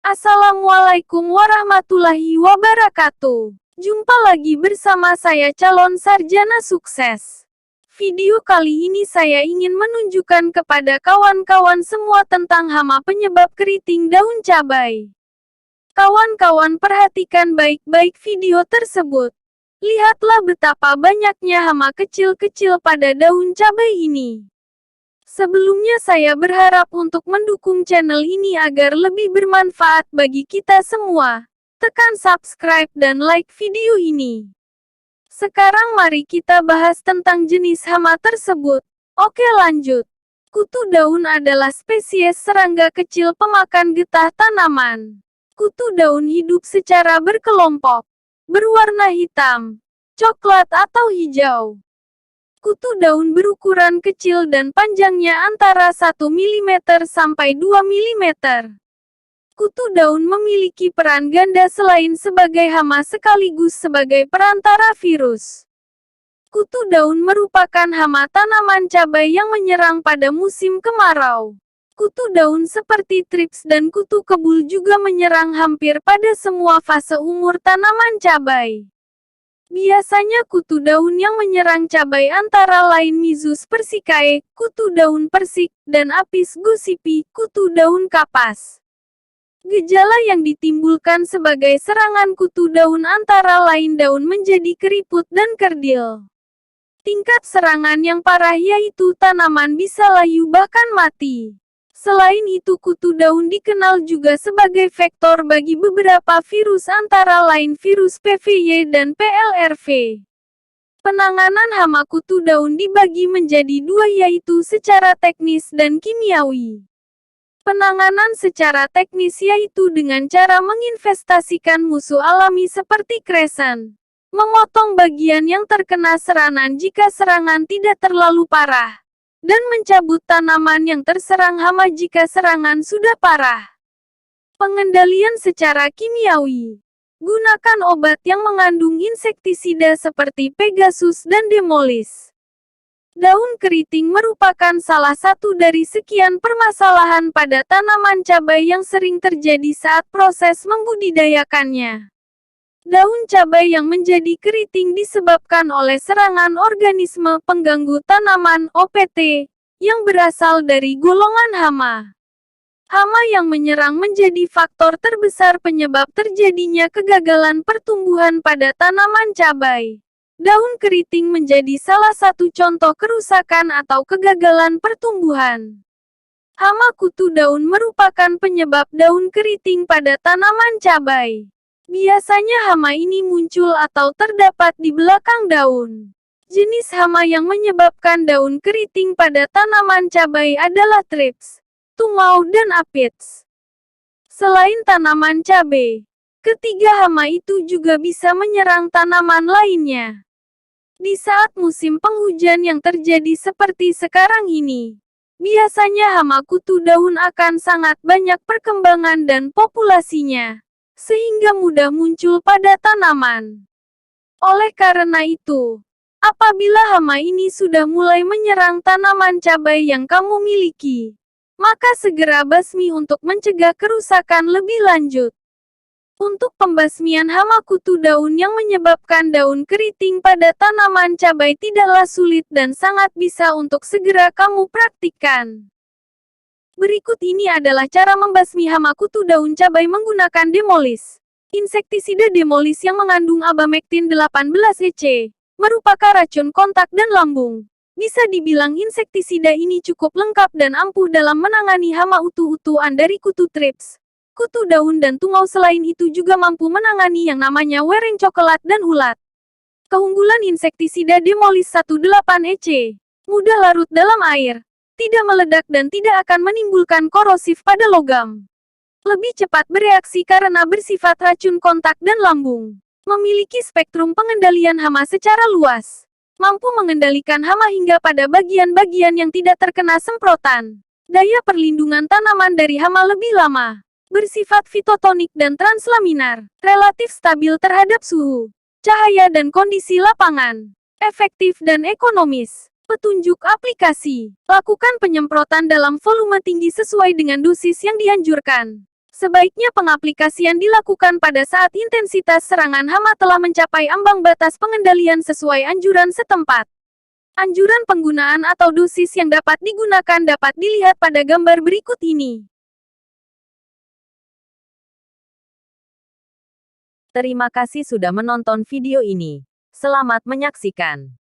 Assalamualaikum warahmatullahi wabarakatuh. Jumpa lagi bersama saya calon sarjana sukses. Video kali ini saya ingin menunjukkan kepada kawan-kawan semua tentang hama penyebab keriting daun cabai. Kawan-kawan perhatikan baik-baik video tersebut. Lihatlah betapa banyaknya hama kecil-kecil pada daun cabai ini. Sebelumnya saya berharap untuk mendukung channel ini agar lebih bermanfaat bagi kita semua. Tekan subscribe dan like video ini. Sekarang mari kita bahas tentang jenis hama tersebut. Oke lanjut. Kutu daun adalah spesies serangga kecil pemakan getah tanaman. Kutu daun hidup secara berkelompok. Berwarna hitam, coklat atau hijau. Kutu daun berukuran kecil dan panjangnya antara 1 mm sampai 2 mm. Kutu daun memiliki peran ganda selain sebagai hama sekaligus sebagai perantara virus. Kutu daun merupakan hama tanaman cabai yang menyerang pada musim kemarau. Kutu daun seperti trips dan kutu kebul juga menyerang hampir pada semua fase umur tanaman cabai. Biasanya kutu daun yang menyerang cabai antara lain Myzus persicae, kutu daun persik, dan Apis gossypi, kutu daun kapas. Gejala yang ditimbulkan sebagai serangan kutu daun antara lain daun menjadi keriput dan kerdil. Tingkat serangan yang parah yaitu tanaman bisa layu bahkan mati. Selain itu kutu daun dikenal juga sebagai vektor bagi beberapa virus antara lain virus PVY dan PLRV. Penanganan hama kutu daun dibagi menjadi dua yaitu secara teknis dan kimiawi. Penanganan secara teknis yaitu dengan cara menginvestasikan musuh alami seperti kresan. Memotong bagian yang terkena serangan jika serangan tidak terlalu parah. Dan mencabut tanaman yang terserang hama jika serangan sudah parah. Pengendalian secara kimiawi. Gunakan obat yang mengandung insektisida seperti Pegasus dan Demolis. Daun keriting merupakan salah satu dari sekian permasalahan pada tanaman cabai yang sering terjadi saat proses membudidayakannya. Daun cabai yang menjadi keriting disebabkan oleh serangan organisme pengganggu tanaman (OPT) yang berasal dari golongan hama. Hama yang menyerang menjadi faktor terbesar penyebab terjadinya kegagalan pertumbuhan pada tanaman cabai. Daun keriting menjadi salah satu contoh kerusakan atau kegagalan pertumbuhan. Hama kutu daun merupakan penyebab daun keriting pada tanaman cabai. Biasanya hama ini muncul atau terdapat di belakang daun. Jenis hama yang menyebabkan daun keriting pada tanaman cabai adalah trips, tungau dan aphids. Selain tanaman cabai, ketiga hama itu juga bisa menyerang tanaman lainnya. Di saat musim penghujan yang terjadi seperti sekarang ini, biasanya hama kutu daun akan sangat banyak perkembangan dan populasinya. Sehingga mudah muncul pada tanaman. Oleh karena itu, apabila hama ini sudah mulai menyerang tanaman cabai yang kamu miliki, maka segera basmi untuk mencegah kerusakan lebih lanjut. Untuk pembasmian hama kutu daun yang menyebabkan daun keriting pada tanaman cabai tidaklah sulit dan sangat bisa untuk segera kamu praktikkan. Berikut ini adalah cara membasmi hama kutu daun cabai menggunakan Demolis. Insektisida Demolis yang mengandung abamectin 18EC merupakan racun kontak dan lambung. Bisa dibilang insektisida ini cukup lengkap dan ampuh dalam menangani hama utuh-utuhan dari kutu trips, kutu daun dan tungau. Selain itu juga mampu menangani yang namanya wereng coklat dan ulat. Keunggulan insektisida Demolis 18EC, mudah larut dalam air. Tidak meledak dan tidak akan menimbulkan korosif pada logam. Lebih cepat bereaksi karena bersifat racun kontak dan lambung. Memiliki spektrum pengendalian hama secara luas. Mampu mengendalikan hama hingga pada bagian-bagian yang tidak terkena semprotan. Daya perlindungan tanaman dari hama lebih lama. Bersifat fitotonik dan translaminar. Relatif stabil terhadap suhu, cahaya dan kondisi lapangan. Efektif dan ekonomis. Petunjuk aplikasi. Lakukan penyemprotan dalam volume tinggi sesuai dengan dosis yang dianjurkan. Sebaiknya pengaplikasian dilakukan pada saat intensitas serangan hama telah mencapai ambang batas pengendalian sesuai anjuran setempat. Anjuran penggunaan atau dosis yang dapat digunakan dapat dilihat pada gambar berikut ini. Terima kasih sudah menonton video ini. Selamat menyaksikan.